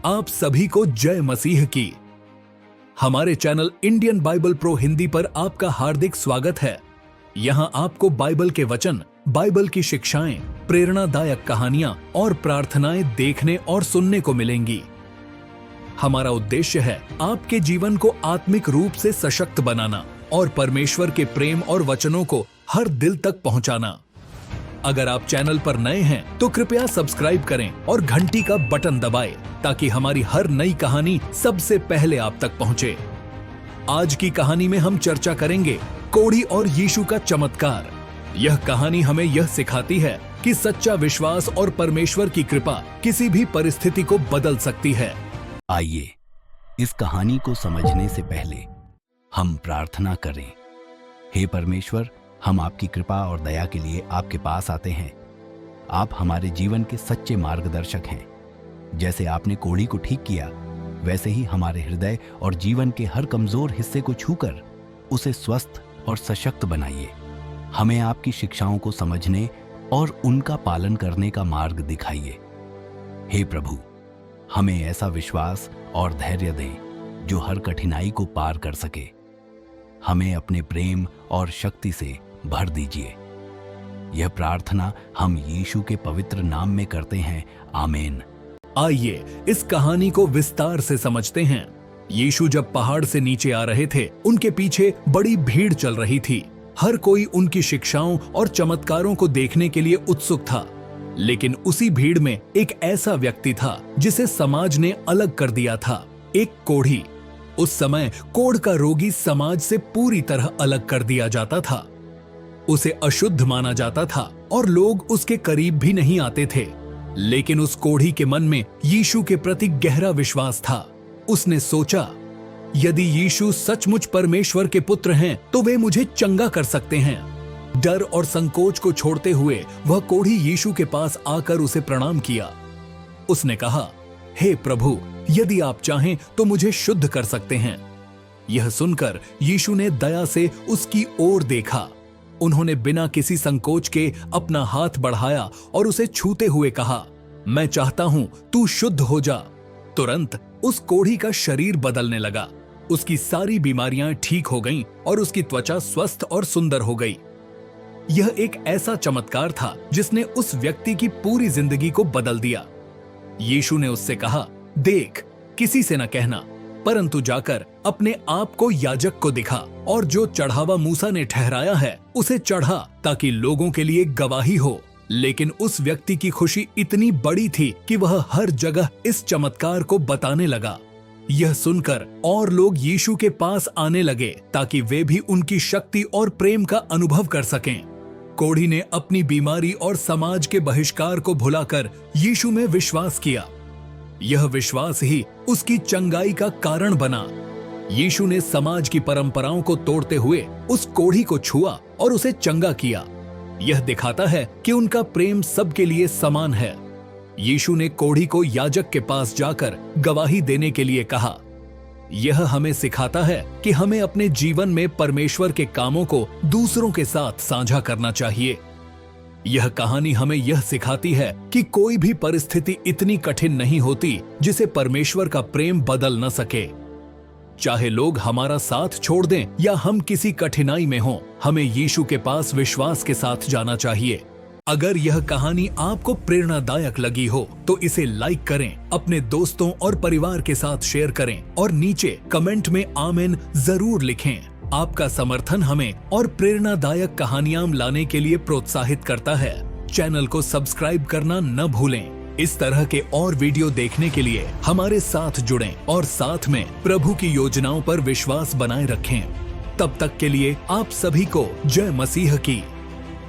आप सभी को जय मसीह की। हमारे channel Indian Bible pro Hindi पर आपका हार्दिक स्वागत है। यहां आपको बाइबल के वचन, बाइबल की शिक्षाएं, प्रेरणादायक कहानियां और प्रार्थनाएं देखने और सुनने को मिलेंगी। हमारा उद्देश्य है आपके जीवन को आत्मिक रूप से सशक्त बनाना और परमेश्वर के प्रेम और वचनों को हर दिल तक पहुंचाना। अगर आप चैनल पर नए हैं तो कृपया सब्सक्राइब करें और घंटी का बटन दबाएं ताकि हमारी हर नई कहानी सबसे पहले आप तक पहुंचे। आज की कहानी में हम चर्चा करेंगे कोढ़ी और यीशु का चमत्कार। यह कहानी हमें यह सिखाती है कि सच्चा विश्वास और परमेश्वर की कृपा किसी भी परिस्थिति को बदल सकती है। आइए इस कहानी को समझने से पहले हम प्रार्थना करें। हे परमेश्वर, हम आपकी कृपा और दया के लिए आपके पास आते हैं। आप हमारे जीवन के सच्चे मार्गदर्शक हैं। जैसे आपने कोढ़ी को ठीक किया, वैसे ही हमारे हृदय और जीवन के हर कमजोर हिस्से को छूकर उसे स्वस्थ और सशक्त बनाइए। हमें आपकी शिक्षाओं को समझने और उनका पालन करने का मार्ग दिखाइए। हे प्रभु, हमें ऐसा विश्वास और धैर्य दें जो हर कठिनाई को पार कर सके। हमें अपने प्रेम और शक्ति से भर दीजिए। यह प्रार्थना हम यीशु के पवित्र नाम में करते हैं, आमीन। आइए इस कहानी को विस्तार से समझते हैं। यीशु जब पहाड़ से नीचे आ रहे थे, उनके पीछे बड़ी भीड़ चल रही थी। हर कोई उनकी शिक्षाओं और चमत्कारों को देखने के लिए उत्सुक था। लेकिन उसी भीड़ में एक ऐसा व्यक्ति था जिसे समाज ने अलग कर दिया था, एक कोढ़ी। उस समय कोढ़ का रोगी समाज से पूरी तरह अलग कर दिया जाता था। उसे अशुद्ध माना जाता था और लोग उसके करीब भी नहीं आते थे। लेकिन उस कोढ़ी के मन में यीशु के प्रति गहरा विश्वास था। उसने सोचा, यदि यीशु सचमुच परमेश्वर के पुत्र हैं तो वे मुझे चंगा कर सकते हैं। डर और संकोच को छोड़ते हुए वह कोढ़ी यीशु के पास आकर उसे प्रणाम किया। उसने कहा, हे प्रभु, यदि आप चाहें तो मुझे शुद्ध कर सकते हैं। यह सुनकर यीशु ने दया से उसकी ओर देखा। उन्होंने बिना किसी संकोच के अपना हाथ बढ़ाया और उसे छूते हुए कहा, मैं चाहता हूं तू शुद्ध हो जा। तुरंत उस कोढ़ी का शरीर बदलने लगा। उसकी सारी बीमारियां ठीक हो गईं और उसकी त्वचा स्वस्थ और सुंदर हो गई। यह एक ऐसा चमत्कार था जिसने उस व्यक्ति की पूरी जिंदगी को बदल दिया। यीशु ने उससे कहा, देख, किसी से न कहना, परंतु जाकर अपने आप को याजक को दिखा और जो चढ़ावा मूसा ने ठहराया है उसे चढ़ा, ताकि लोगों के लिए गवाही हो। लेकिन उस व्यक्ति की खुशी इतनी बड़ी थी कि वह हर जगह इस चमत्कार को बताने लगा। यह सुनकर और लोग यीशु के पास आने लगे ताकि वे भी उनकी शक्ति और प्रेम का अनुभव कर सकें। कोढ़ी ने अपनी बीमारी और समाज के बहिष्कार को भुलाकर यीशु में विश्वास किया। यह विश्वास ही उसकी चंगाई का कारण बना। यीशु ने समाज की परंपराओं को तोड़ते हुए उस कोढ़ी को छुआ और उसे चंगा किया। यह दिखाता है कि उनका प्रेम सबके लिए समान है। यीशु ने कोढ़ी को याजक के पास जाकर गवाही देने के लिए कहा। यह हमें सिखाता है कि हमें अपने जीवन में परमेश्वर के कामों को दूसरों के साथ साझा करना चाहिए। यह कहानी हमें यह सिखाती है कि कोई भी परिस्थिति इतनी कठिन नहीं होती जिसे परमेश्वर का प्रेम बदल न सके। चाहे लोग हमारा साथ छोड़ दें या हम किसी कठिनाई में हों, हमें यीशु के पास विश्वास के साथ जाना चाहिए। अगर यह कहानी आपको प्रेरणादायक लगी हो तो इसे लाइक करें, अपने दोस्तों और परिवार के साथ शेयर करें और नीचे कमेंट में आमीन जरूर लिखें। आपका समर्थन हमें और प्रेरणादायक कहानियां लाने के लिए प्रोत्साहित करता है। चैनल को सब्सक्राइब करना न भूलें। इस तरह के और वीडियो देखने के लिए हमारे साथ जुड़ें और साथ में प्रभु की योजनाओं पर विश्वास बनाए रखें। तब तक के लिए आप सभी को जय मसीह की।